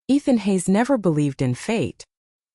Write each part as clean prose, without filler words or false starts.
Ethan Hayes never believed in fate.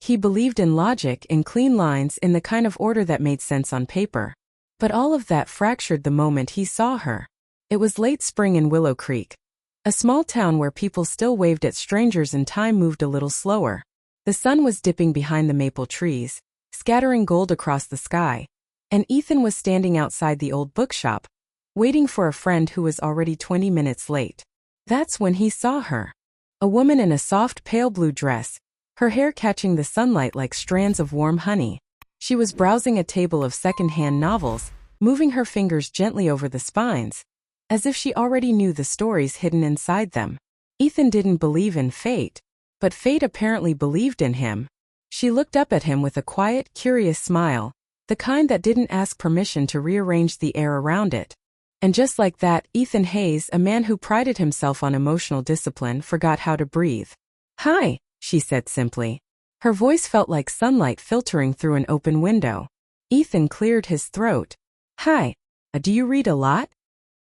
He believed in logic, in clean lines, in the kind of order that made sense on paper. But all of that fractured the moment he saw her. It was late spring in Willow Creek, a small town where people still waved at strangers and time moved a little slower. The sun was dipping behind the maple trees, scattering gold across the sky, and Ethan was standing outside the old bookshop, waiting for a friend who was already 20 minutes late. That's when he saw her. A woman in a soft pale blue dress, her hair catching the sunlight like strands of warm honey. She was browsing a table of second-hand novels, moving her fingers gently over the spines, as if she already knew the stories hidden inside them. Ethan didn't believe in fate, but fate apparently believed in him. She looked up at him with a quiet, curious smile, the kind that didn't ask permission to rearrange the air around it. And just like that, Ethan Hayes, a man who prided himself on emotional discipline, forgot how to breathe. "Hi," she said simply. Her voice felt like sunlight filtering through an open window. Ethan cleared his throat. "Hi. Do you read a lot?"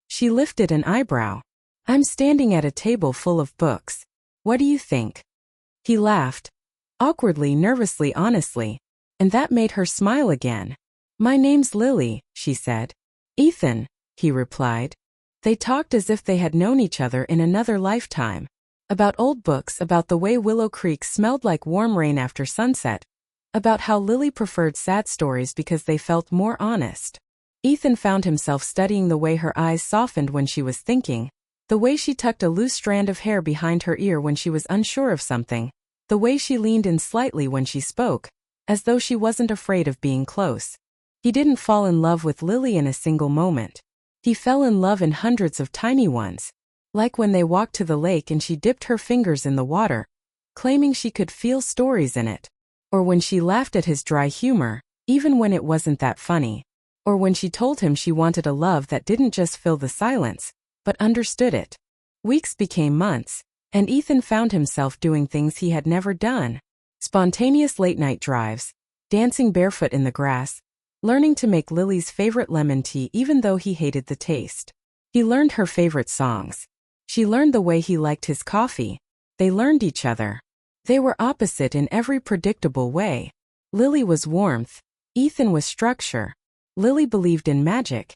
She lifted an eyebrow. "I'm standing at a table full of books. What do you think?" He laughed. Awkwardly, nervously, honestly. And that made her smile again. "My name's Lily," she said. "Ethan," he replied. They talked as if they had known each other in another lifetime. About old books, about the way Willow Creek smelled like warm rain after sunset, about how Lily preferred sad stories because they felt more honest. Ethan found himself studying the way her eyes softened when she was thinking, the way she tucked a loose strand of hair behind her ear when she was unsure of something, the way she leaned in slightly when she spoke, as though she wasn't afraid of being close. He didn't fall in love with Lily in a single moment. He fell in love in hundreds of tiny ones. Like when they walked to the lake and she dipped her fingers in the water, claiming she could feel stories in it. Or when she laughed at his dry humor, even when it wasn't that funny. Or when she told him she wanted a love that didn't just fill the silence, but understood it. Weeks became months, and Ethan found himself doing things he had never done. Spontaneous late-night drives, dancing barefoot in the grass, learning to make Lily's favorite lemon tea even though he hated the taste. He learned her favorite songs. She learned the way he liked his coffee. They learned each other. They were opposite in every predictable way. Lily was warmth. Ethan was structure. Lily believed in magic.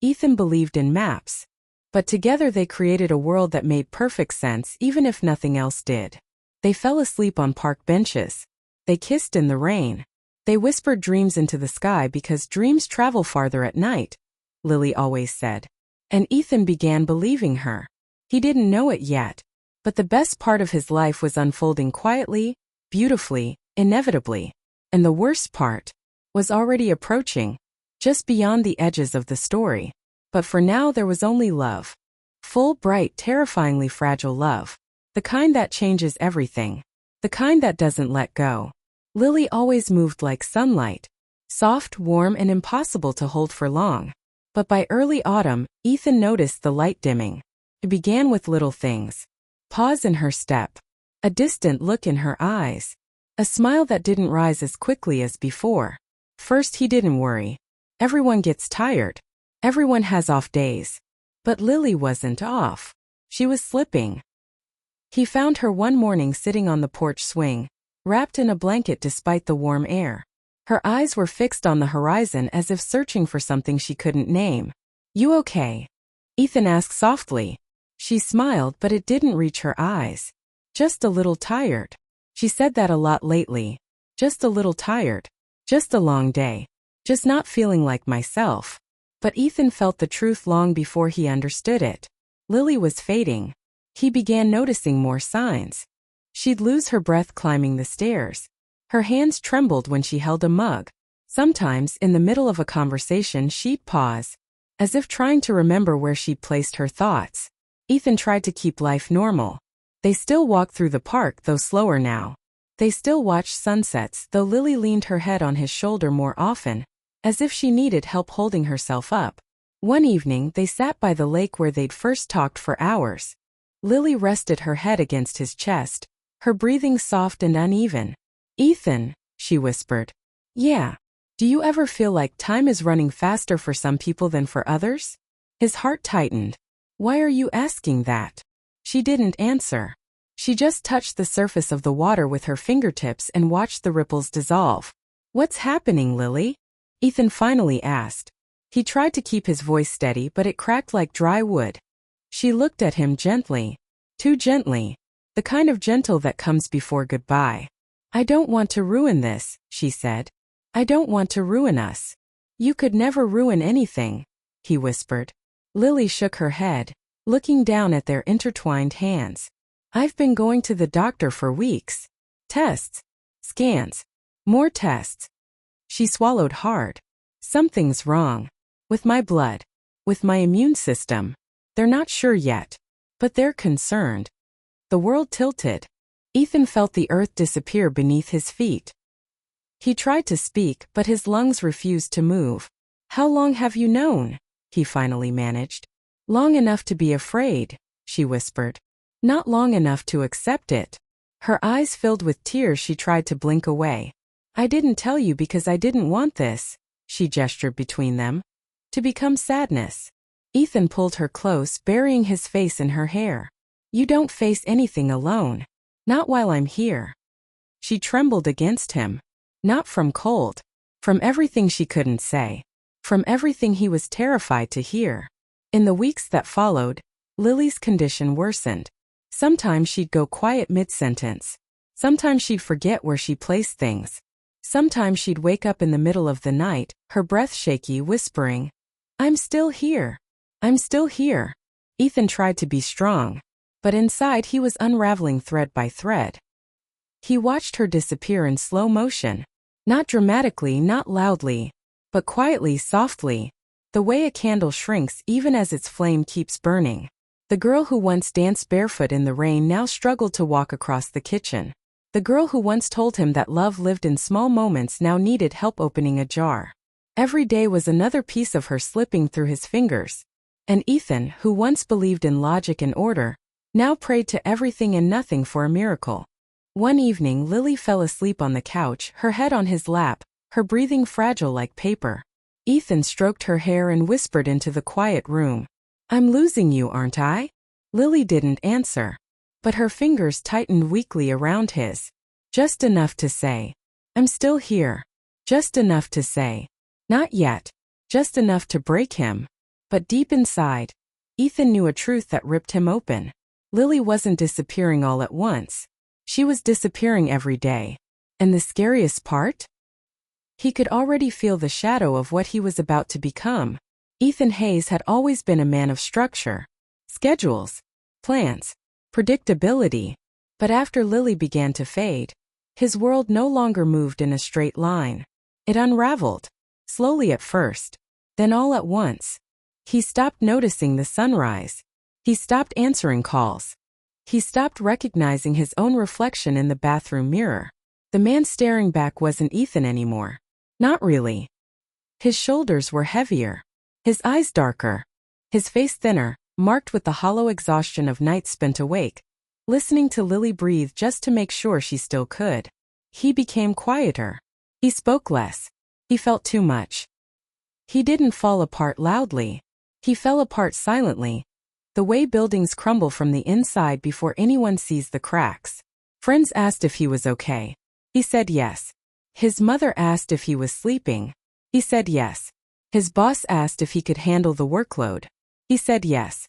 Ethan believed in maps. But together they created a world that made perfect sense even if nothing else did. They fell asleep on park benches. They kissed in the rain. They whispered dreams into the sky because dreams travel farther at night, Lily always said. And Ethan began believing her. He didn't know it yet, but the best part of his life was unfolding quietly, beautifully, inevitably. And the worst part was already approaching, just beyond the edges of the story. But for now there was only love. Full, bright, terrifyingly fragile love. The kind that changes everything. The kind that doesn't let go. Lily always moved like sunlight. Soft, warm, and impossible to hold for long. But by early autumn, Ethan noticed the light dimming. It began with little things. Pause in her step. A distant look in her eyes. A smile that didn't rise as quickly as before. First he didn't worry. Everyone gets tired. Everyone has off days. But Lily wasn't off. She was slipping. He found her one morning sitting on the porch swing, wrapped in a blanket despite the warm air. Her eyes were fixed on the horizon as if searching for something she couldn't name. "You okay?" Ethan asked softly. She smiled, but it didn't reach her eyes. "Just a little tired." She said that a lot lately. Just a little tired. Just a long day. Just not feeling like myself. But Ethan felt the truth long before he understood it. Lily was fading. He began noticing more signs. She'd lose her breath climbing the stairs. Her hands trembled when she held a mug. Sometimes, in the middle of a conversation, she'd pause, as if trying to remember where she'd placed her thoughts. Ethan tried to keep life normal. They still walked through the park, though slower now. They still watched sunsets, though Lily leaned her head on his shoulder more often, as if she needed help holding herself up. One evening, they sat by the lake where they'd first talked for hours. Lily rested her head against his chest, her breathing soft and uneven. "Ethan," she whispered. "Yeah. Do you ever feel like time is running faster for some people than for others?" His heart tightened. "Why are you asking that?" She didn't answer. She just touched the surface of the water with her fingertips and watched the ripples dissolve. "What's happening, Lily?" Ethan finally asked. He tried to keep his voice steady, but it cracked like dry wood. She looked at him gently. Too gently. The kind of gentle that comes before goodbye. "I don't want to ruin this," she said. "I don't want to ruin us." "You could never ruin anything," he whispered. Lily shook her head, looking down at their intertwined hands. "I've been going to the doctor for weeks. Tests. Scans. More tests." She swallowed hard. "Something's wrong. With my blood. With my immune system. They're not sure yet. But they're concerned." The world tilted. Ethan felt the earth disappear beneath his feet. He tried to speak, but his lungs refused to move. "How long have you known?" he finally managed. "Long enough to be afraid," she whispered. "Not long enough to accept it." Her eyes filled with tears. She tried to blink away. "I didn't tell you because I didn't want this," she gestured between them. "To become sadness." Ethan pulled her close, burying his face in her hair. "You don't face anything alone. Not while I'm here." She trembled against him. Not from cold. From everything she couldn't say. From everything he was terrified to hear. In the weeks that followed, Lily's condition worsened. Sometimes she'd go quiet mid-sentence. Sometimes she'd forget where she placed things. Sometimes she'd wake up in the middle of the night, her breath shaky, whispering, "I'm still here. I'm still here." Ethan tried to be strong, but inside he was unraveling thread by thread. He watched her disappear in slow motion. Not dramatically, not loudly, but quietly, softly. The way a candle shrinks even as its flame keeps burning. The girl who once danced barefoot in the rain now struggled to walk across the kitchen. The girl who once told him that love lived in small moments now needed help opening a jar. Every day was another piece of her slipping through his fingers. And Ethan, who once believed in logic and order, now prayed to everything and nothing for a miracle. One evening Lily fell asleep on the couch, her head on his lap, her breathing fragile like paper. Ethan stroked her hair and whispered into the quiet room, "I'm losing you, aren't I?" Lily didn't answer, but her fingers tightened weakly around his. Just enough to say, "I'm still here." Just enough to say, "Not yet." Just enough to break him. But deep inside, Ethan knew a truth that ripped him open. Lily wasn't disappearing all at once. She was disappearing every day. And the scariest part? He could already feel the shadow of what he was about to become. Ethan Hayes had always been a man of structure, schedules, plans, predictability. But after Lily began to fade, his world no longer moved in a straight line. It unraveled, slowly at first, then all at once. He stopped noticing the sunrise. He stopped answering calls. He stopped recognizing his own reflection in the bathroom mirror. The man staring back wasn't Ethan anymore. Not really. His shoulders were heavier. His eyes darker. His face thinner, marked with the hollow exhaustion of nights spent awake, listening to Lily breathe just to make sure she still could. He became quieter. He spoke less. He felt too much. He didn't fall apart loudly. He fell apart silently, the way buildings crumble from the inside before anyone sees the cracks. Friends asked if he was okay. He said yes. His mother asked if he was sleeping. He said yes. His boss asked if he could handle the workload. He said yes.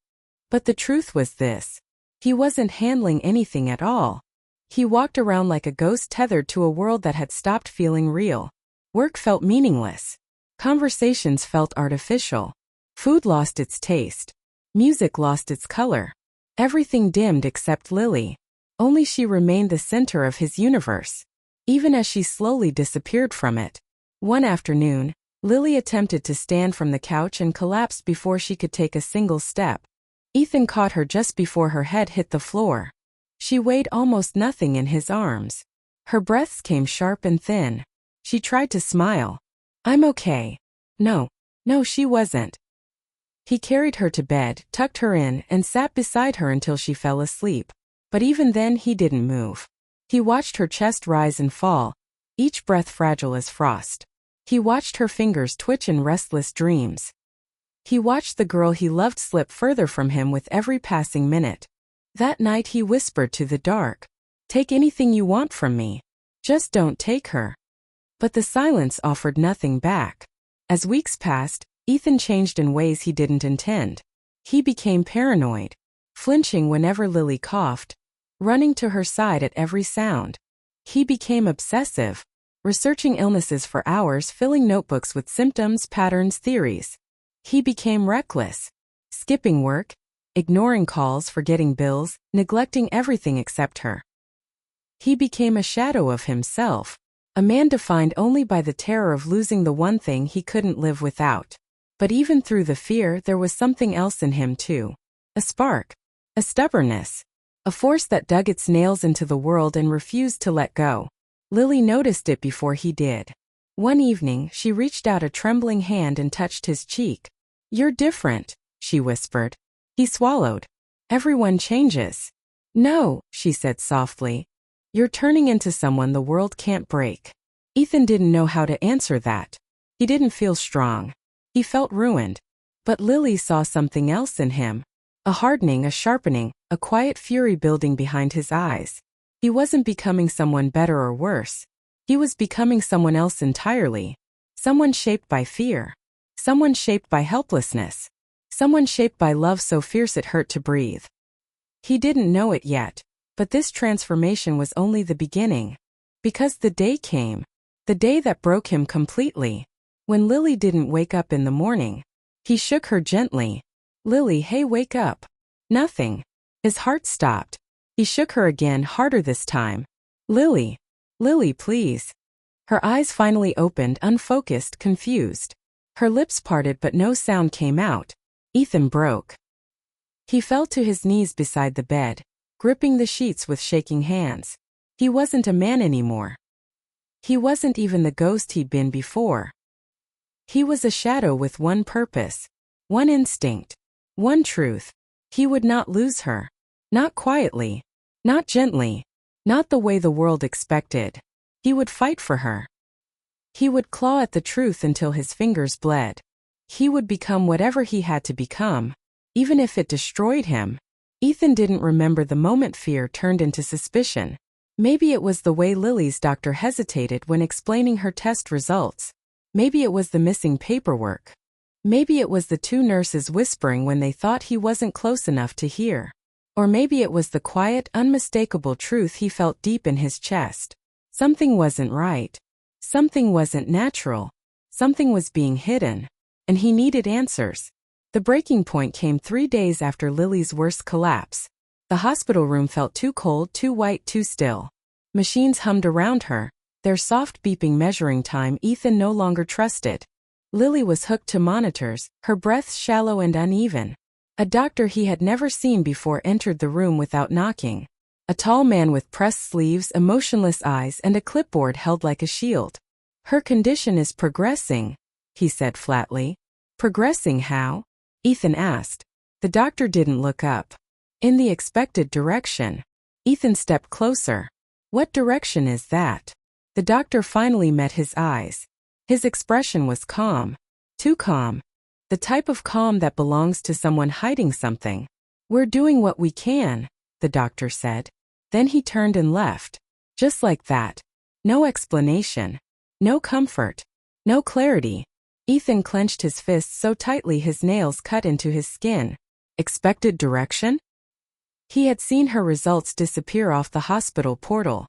But the truth was this. He wasn't handling anything at all. He walked around like a ghost tethered to a world that had stopped feeling real. Work felt meaningless. Conversations felt artificial. Food lost its taste. Music lost its color. Everything dimmed except Lily. Only she remained the center of his universe, even as she slowly disappeared from it. One afternoon, Lily attempted to stand from the couch and collapsed before she could take a single step. Ethan caught her just before her head hit the floor. She weighed almost nothing in his arms. Her breaths came sharp and thin. She tried to smile. "I'm okay." No, she wasn't. He carried her to bed, tucked her in, and sat beside her until she fell asleep. But even then he didn't move. He watched her chest rise and fall, each breath fragile as frost. He watched her fingers twitch in restless dreams. He watched the girl he loved slip further from him with every passing minute. That night he whispered to the dark, "Take anything you want from me. Just don't take her." But the silence offered nothing back. As weeks passed, Ethan changed in ways he didn't intend. He became paranoid, flinching whenever Lily coughed, running to her side at every sound. He became obsessive, researching illnesses for hours, filling notebooks with symptoms, patterns, theories. He became reckless, skipping work, ignoring calls, forgetting bills, neglecting everything except her. He became a shadow of himself, a man defined only by the terror of losing the one thing he couldn't live without. But even through the fear, there was something else in him too. A spark, a stubbornness, a force that dug its nails into the world and refused to let go. Lily noticed it before he did. One evening, she reached out a trembling hand and touched his cheek. "You're different," she whispered. He swallowed. "Everyone changes." "No," she said softly. "You're turning into someone the world can't break." Ethan didn't know how to answer that. He didn't feel strong. He felt ruined. But Lily saw something else in him. A hardening, a sharpening, a quiet fury building behind his eyes. He wasn't becoming someone better or worse. He was becoming someone else entirely. Someone shaped by fear. Someone shaped by helplessness. Someone shaped by love so fierce it hurt to breathe. He didn't know it yet, but this transformation was only the beginning. Because the day came. The day that broke him completely. When Lily didn't wake up in the morning. He shook her gently. "Lily, hey, wake up." Nothing. His heart stopped. He shook her again, harder this time. "Lily. Lily, please." Her eyes finally opened, unfocused, confused. Her lips parted but no sound came out. Ethan broke. He fell to his knees beside the bed, gripping the sheets with shaking hands. He wasn't a man anymore. He wasn't even the ghost he'd been before. He was a shadow with one purpose, one instinct, one truth. He would not lose her. Not quietly. Not gently. Not the way the world expected. He would fight for her. He would claw at the truth until his fingers bled. He would become whatever he had to become, even if it destroyed him. Ethan didn't remember the moment fear turned into suspicion. Maybe it was the way Lily's doctor hesitated when explaining her test results. Maybe it was the missing paperwork. Maybe it was the two nurses whispering when they thought he wasn't close enough to hear. Or maybe it was the quiet, unmistakable truth he felt deep in his chest. Something wasn't right. Something wasn't natural. Something was being hidden. And he needed answers. The breaking point came 3 days after Lily's worst collapse. The hospital room felt too cold, too white, too still. Machines hummed around her, their soft beeping measuring time Ethan no longer trusted. Lily was hooked to monitors, her breath shallow and uneven. A doctor he had never seen before entered the room without knocking. A tall man with pressed sleeves, emotionless eyes, and a clipboard held like a shield. "Her condition is progressing," he said flatly. "Progressing how?" Ethan asked. The doctor didn't look up. "In the expected direction." Ethan stepped closer. "What direction is that?" The doctor finally met his eyes. His expression was calm. Too calm. The type of calm that belongs to someone hiding something. "We're doing what we can," the doctor said. Then he turned and left. Just like that. No explanation. No comfort. No clarity. Ethan clenched his fists so tightly his nails cut into his skin. Expected direction? He had seen her results disappear off the hospital portal.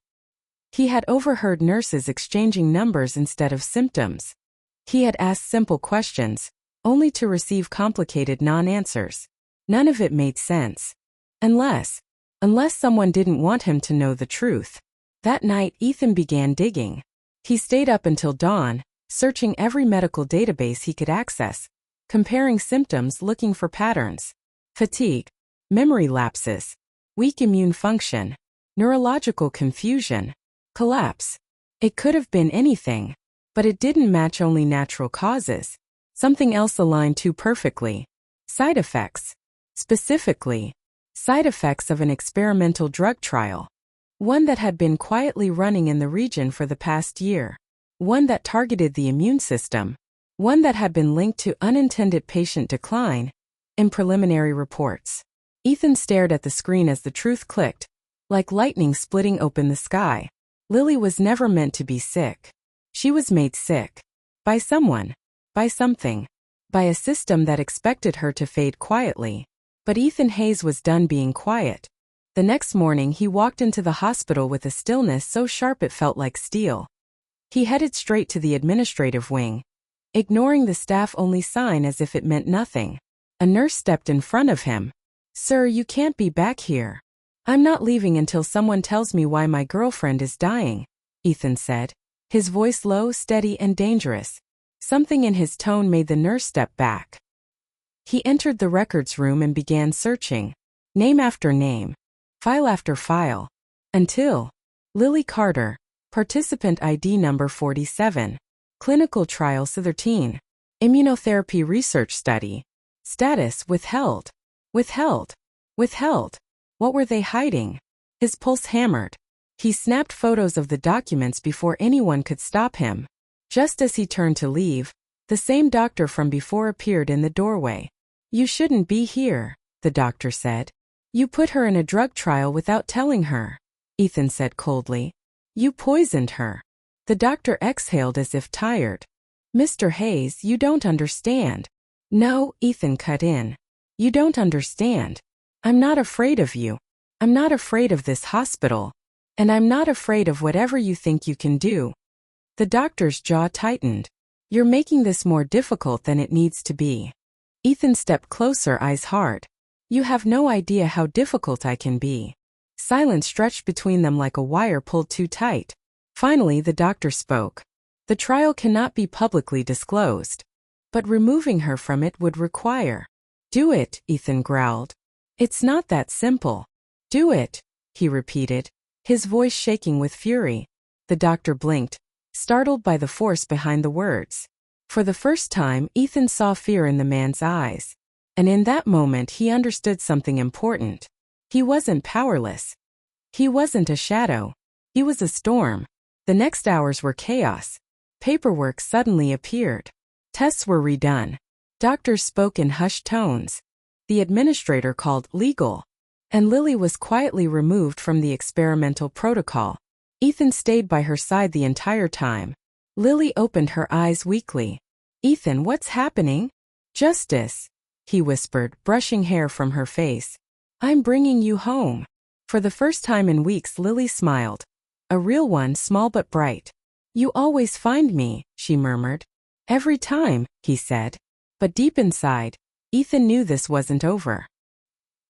He had overheard nurses exchanging numbers instead of symptoms. He had asked simple questions, only to receive complicated non-answers. None of it made sense. Unless someone didn't want him to know the truth. That night, Ethan began digging. He stayed up until dawn, searching every medical database he could access, comparing symptoms, looking for patterns. Fatigue, memory lapses, weak immune function, neurological confusion, collapse. It could have been anything, but it didn't match only natural causes. Something else aligned too perfectly. Side effects. Specifically, side effects of an experimental drug trial. One that had been quietly running in the region for the past year. One that targeted the immune system. One that had been linked to unintended patient decline in preliminary reports. Ethan stared at the screen as the truth clicked, like lightning splitting open the sky. Lily was never meant to be sick. She was made sick. By someone. By something. By a system that expected her to fade quietly. But Ethan Hayes was done being quiet. The next morning he walked into the hospital with a stillness so sharp it felt like steel. He headed straight to the administrative wing, ignoring the staff-only sign as if it meant nothing. A nurse stepped in front of him. "Sir, you can't be back here." "I'm not leaving until someone tells me why my girlfriend is dying," Ethan said, his voice low, steady, and dangerous. Something in his tone made the nurse step back. He entered the records room and began searching, name after name, file after file, until Lily Carter, participant ID number 47, clinical trial 13, immunotherapy research study, status withheld, withheld, withheld. What were they hiding? His pulse hammered. He snapped photos of the documents before anyone could stop him. Just as he turned to leave, the same doctor from before appeared in the doorway. "You shouldn't be here," the doctor said. "You put her in a drug trial without telling her," Ethan said coldly. "You poisoned her." The doctor exhaled as if tired. "Mr. Hayes, you don't understand." "No," Ethan cut in. "You don't understand. I'm not afraid of you. I'm not afraid of this hospital. And I'm not afraid of whatever you think you can do." The doctor's jaw tightened. "You're making this more difficult than it needs to be." Ethan stepped closer, eyes hard. "You have no idea how difficult I can be." Silence stretched between them like a wire pulled too tight. Finally, the doctor spoke. "The trial cannot be publicly disclosed. But removing her from it would require." "Do it," Ethan growled. "It's not that simple." "Do it," he repeated, his voice shaking with fury. The doctor blinked, startled by the force behind the words. For the first time, Ethan saw fear in the man's eyes. And in that moment he understood something important. He wasn't powerless. He wasn't a shadow. He was a storm. The next hours were chaos. Paperwork suddenly appeared. Tests were redone. Doctors spoke in hushed tones. The administrator called legal. And Lily was quietly removed from the experimental protocol. Ethan stayed by her side the entire time. Lily opened her eyes weakly. "Ethan, what's happening?" "Justice," he whispered, brushing hair from her face. "I'm bringing you home." For the first time in weeks, Lily smiled. A real one, small but bright. "You always find me," she murmured. "Every time," he said. But deep inside, Ethan knew this wasn't over.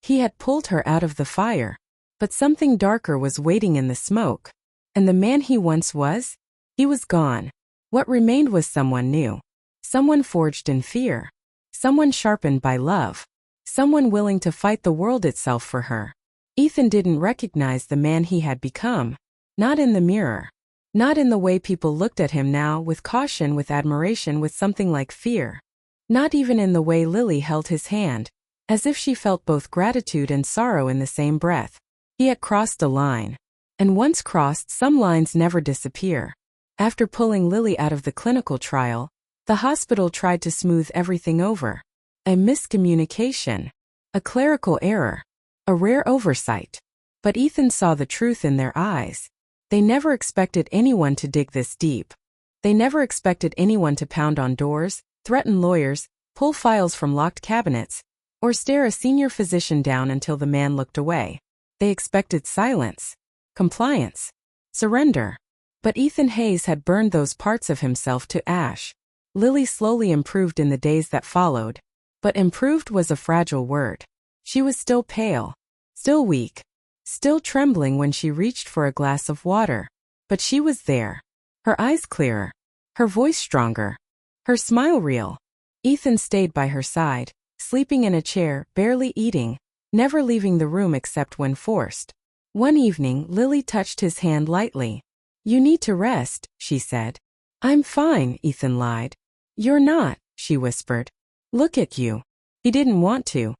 He had pulled her out of the fire, but something darker was waiting in the smoke. And the man he once was? He was gone. What remained was someone new. Someone forged in fear. Someone sharpened by love. Someone willing to fight the world itself for her. Ethan didn't recognize the man he had become. Not in the mirror. Not in the way people looked at him now, with caution, with admiration, with something like fear. Not even in the way Lily held his hand, as if she felt both gratitude and sorrow in the same breath. He had crossed a line. And once crossed, some lines never disappear. After pulling Lily out of the clinical trial, the hospital tried to smooth everything over. A miscommunication. A clerical error. A rare oversight. But Ethan saw the truth in their eyes. They never expected anyone to dig this deep. They never expected anyone to pound on doors, threaten lawyers, pull files from locked cabinets, or stare a senior physician down until the man looked away. They expected silence, compliance, surrender. But Ethan Hayes had burned those parts of himself to ash. Lily slowly improved in the days that followed. But improved was a fragile word. She was still pale, still weak, still trembling when she reached for a glass of water. But she was there. Her eyes clearer, her voice stronger, her smile real. Ethan stayed by her side, sleeping in a chair, barely eating, never leaving the room except when forced. One evening, Lily touched his hand lightly. "You need to rest," she said. "I'm fine," Ethan lied. "You're not," she whispered. "Look at you." He didn't want to.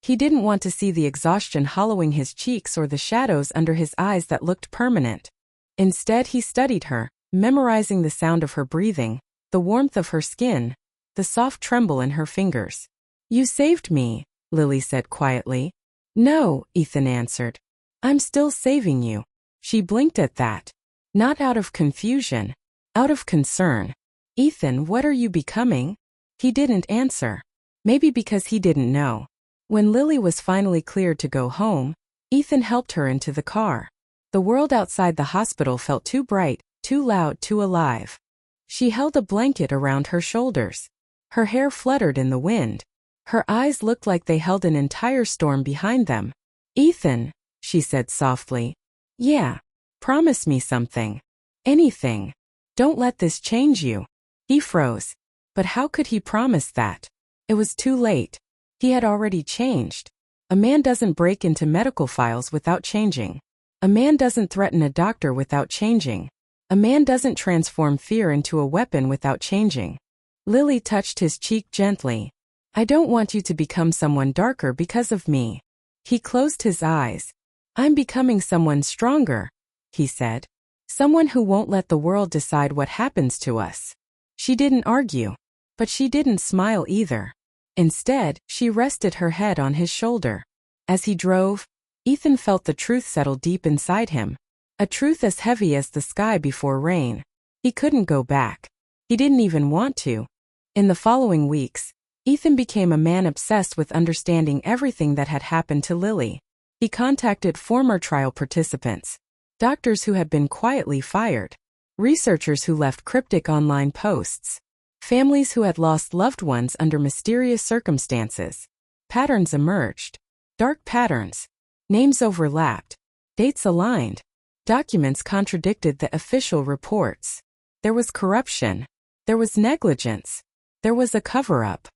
He didn't want to see the exhaustion hollowing his cheeks or the shadows under his eyes that looked permanent. Instead, he studied her, memorizing the sound of her breathing, the warmth of her skin, the soft tremble in her fingers. "You saved me," Lily said quietly. No, Ethan answered. I'm still saving you. She blinked at that. Not out of confusion. Out of concern. Ethan, what are you becoming? He didn't answer. Maybe because he didn't know. When Lily was finally cleared to go home, Ethan helped her into the car. The world outside the hospital felt too bright, too loud, too alive. She held a blanket around her shoulders. Her hair fluttered in the wind. Her eyes looked like they held an entire storm behind them. Ethan, she said softly. Yeah. Promise me something. Anything. Don't let this change you. He froze. But how could he promise that? It was too late. He had already changed. A man doesn't break into medical files without changing. A man doesn't threaten a doctor without changing. A man doesn't transform fear into a weapon without changing. Lily touched his cheek gently. I don't want you to become someone darker because of me. He closed his eyes. I'm becoming someone stronger, he said. Someone who won't let the world decide what happens to us. She didn't argue. But she didn't smile either. Instead, she rested her head on his shoulder. As he drove, Ethan felt the truth settle deep inside him. A truth as heavy as the sky before rain. He couldn't go back. He didn't even want to. In the following weeks, Ethan became a man obsessed with understanding everything that had happened to Lily. He contacted former trial participants, doctors who had been quietly fired, researchers who left cryptic online posts, families who had lost loved ones under mysterious circumstances. Patterns emerged. Dark patterns. Names overlapped. Dates aligned. Documents contradicted the official reports. There was corruption. There was negligence. There was a cover-up.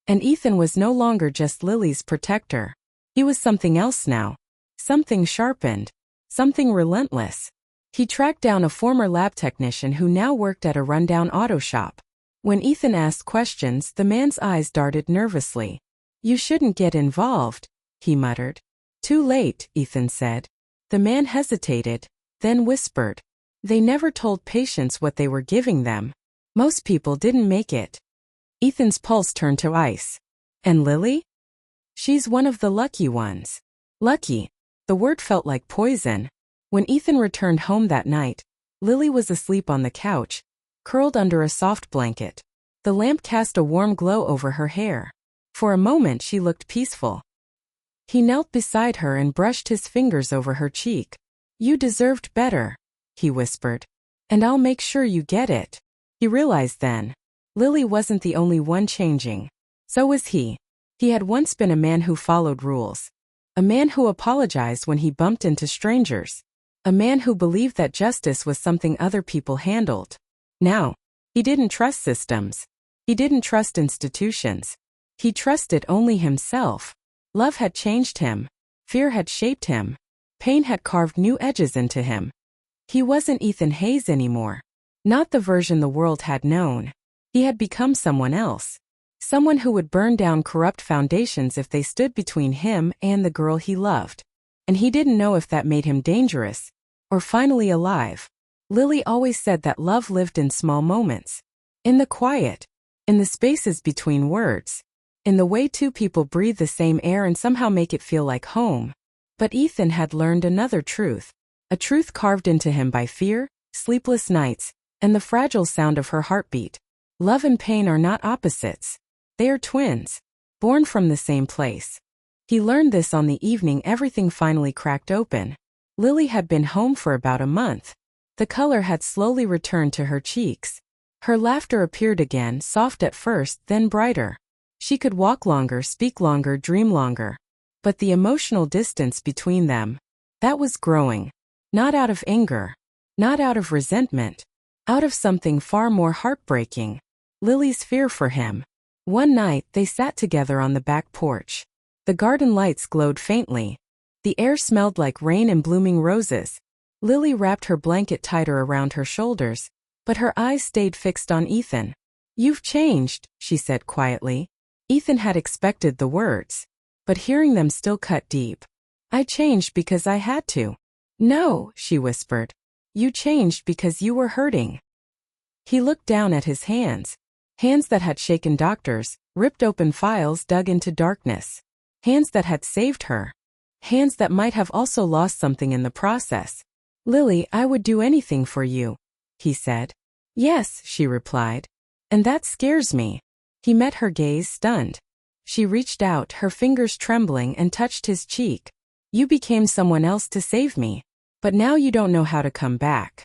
And Ethan was no longer just Lily's protector. He was something else now. Something sharpened. Something relentless. He tracked down a former lab technician who now worked at a rundown auto shop. When Ethan asked questions, the man's eyes darted nervously. You shouldn't get involved, he muttered. Too late, Ethan said. The man hesitated, then whispered. They never told patients what they were giving them. Most people didn't make it. Ethan's pulse turned to ice. And Lily? She's one of the lucky ones. Lucky. The word felt like poison. When Ethan returned home that night, Lily was asleep on the couch, curled under a soft blanket. The lamp cast a warm glow over her hair. For a moment she looked peaceful. He knelt beside her and brushed his fingers over her cheek. You deserved better, he whispered. And I'll make sure you get it. He realized then. Lily wasn't the only one changing. So was he. He had once been a man who followed rules. A man who apologized when he bumped into strangers. A man who believed that justice was something other people handled. Now, he didn't trust systems. He didn't trust institutions. He trusted only himself. Love had changed him. Fear had shaped him. Pain had carved new edges into him. He wasn't Ethan Hayes anymore. Not the version the world had known. He had become someone else. Someone who would burn down corrupt foundations if they stood between him and the girl he loved. And he didn't know if that made him dangerous or finally alive. Lily always said that love lived in small moments. In the quiet. In the spaces between words. In the way two people breathe the same air and somehow make it feel like home. But Ethan had learned another truth. A truth carved into him by fear, sleepless nights, and the fragile sound of her heartbeat. Love and pain are not opposites. They are twins, born from the same place. He learned this on the evening everything finally cracked open. Lily had been home for about a month. The color had slowly returned to her cheeks. Her laughter appeared again, soft at first, then brighter. She could walk longer, speak longer, dream longer. But the emotional distance between them, that was growing. Not out of anger. Not out of resentment. Out of something far more heartbreaking. Lily's fear for him. One night, they sat together on the back porch. The garden lights glowed faintly. The air smelled like rain and blooming roses. Lily wrapped her blanket tighter around her shoulders, but her eyes stayed fixed on Ethan. You've changed, she said quietly. Ethan had expected the words, but hearing them still cut deep. I changed because I had to. No, she whispered. You changed because you were hurting. He looked down at his hands. Hands that had shaken doctors, ripped open files, dug into darkness. Hands that had saved her. hands that might have also lost something in the process. "Lily, I would do anything for you," he said. "Yes," she replied. "And that scares me." He met her gaze, stunned. She reached out, her fingers trembling, and touched his cheek. "You became someone else to save me. But now you don't know how to come back."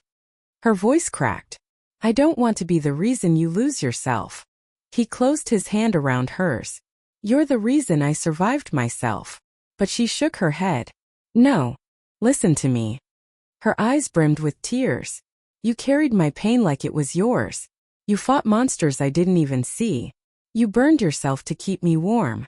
Her voice cracked. "I don't want to be the reason you lose yourself." He closed his hand around hers. "You're the reason I survived myself." But she shook her head. "No. Listen to me." Her eyes brimmed with tears. "You carried my pain like it was yours. You fought monsters I didn't even see. You burned yourself to keep me warm."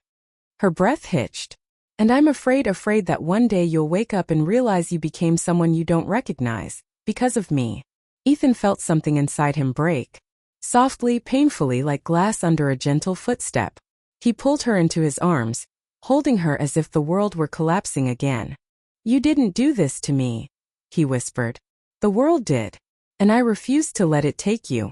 Her breath hitched. "And I'm afraid that one day you'll wake up and realize you became someone you don't recognize, because of me." Ethan felt something inside him break. Softly, painfully, like glass under a gentle footstep. He pulled her into his arms, holding her as if the world were collapsing again. "You didn't do this to me," he whispered. "The world did. And I refused to let it take you."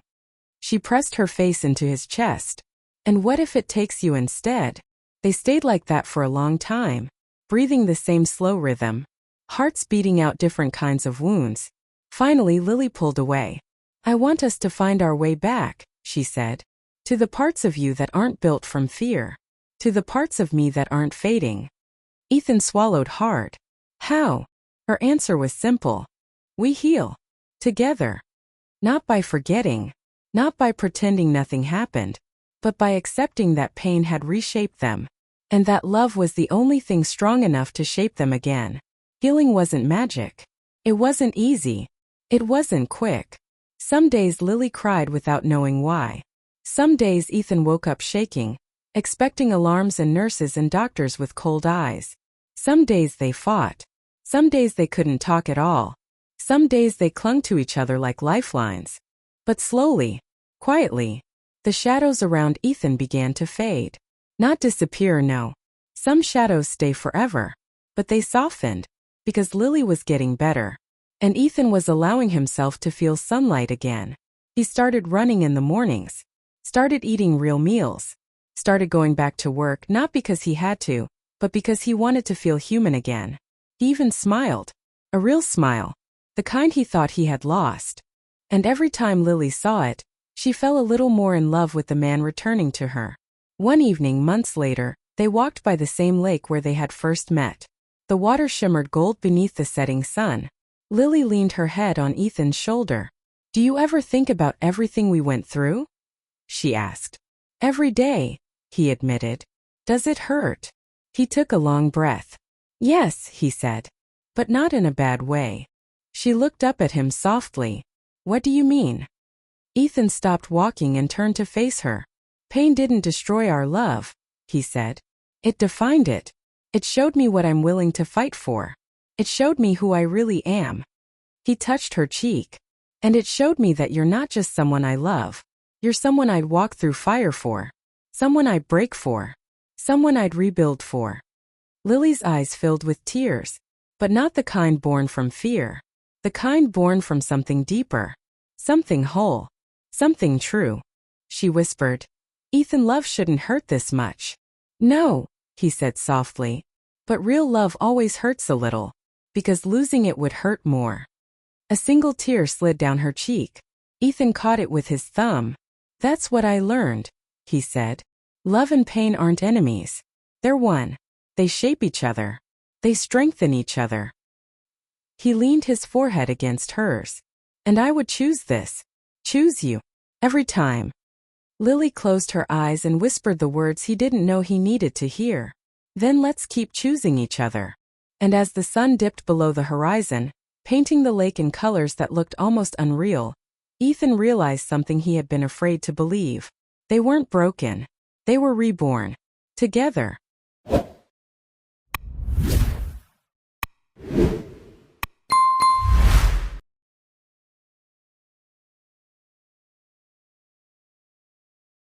She pressed her face into his chest. "And what if it takes you instead?" They stayed like that for a long time, breathing the same slow rhythm, hearts beating out different kinds of wounds. Finally, Lily pulled away. "I want us to find our way back," she said. "To the parts of you that aren't built from fear. To the parts of me that aren't fading." Ethan swallowed hard. "How?" Her answer was simple. "We heal. Together. Not by forgetting. Not by pretending nothing happened. But by accepting that pain had reshaped them. And that love was the only thing strong enough to shape them again." Healing wasn't magic. It wasn't easy. It wasn't quick. Some days Lily cried without knowing why. Some days Ethan woke up shaking, expecting alarms and nurses and doctors with cold eyes. Some days they fought. Some days they couldn't talk at all. Some days they clung to each other like lifelines. But slowly, quietly, the shadows around Ethan began to fade. Not disappear, no. Some shadows stay forever. But they softened, because Lily was getting better. And Ethan was allowing himself to feel sunlight again. He started running in the mornings. Started eating real meals. Started going back to work not because he had to, but because he wanted to feel human again. He even smiled. A real smile. The kind he thought he had lost. And every time Lily saw it, she fell a little more in love with the man returning to her. One evening, months later, they walked by the same lake where they had first met. The water shimmered gold beneath the setting sun. Lily leaned her head on Ethan's shoulder. "Do you ever think about everything we went through?" she asked. "Every day," he admitted. "Does it hurt?" He took a long breath. "Yes," he said. "But not in a bad way." She looked up at him softly. "What do you mean?" Ethan stopped walking and turned to face her. "Pain didn't destroy our love," he said. "It defined it. It showed me what I'm willing to fight for. It showed me who I really am." He touched her cheek. "And it showed me that you're not just someone I love. You're someone I'd walk through fire for. Someone I'd break for. Someone I'd rebuild for." Lily's eyes filled with tears, but not the kind born from fear. The kind born from something deeper. Something whole. Something true. She whispered, "Ethan, love shouldn't hurt this much." "No," he said softly. "But real love always hurts a little. Because losing it would hurt more." A single tear slid down her cheek. Ethan caught it with his thumb. "That's what I learned," he said. "Love and pain aren't enemies. They're one. They shape each other. They strengthen each other." He leaned his forehead against hers. "And I would choose this. Choose you. Every time." Lily closed her eyes and whispered the words he didn't know he needed to hear. "Then let's keep choosing each other." And as the sun dipped below the horizon, painting the lake in colors that looked almost unreal, Ethan realized something he had been afraid to believe. They weren't broken. They were reborn. Together.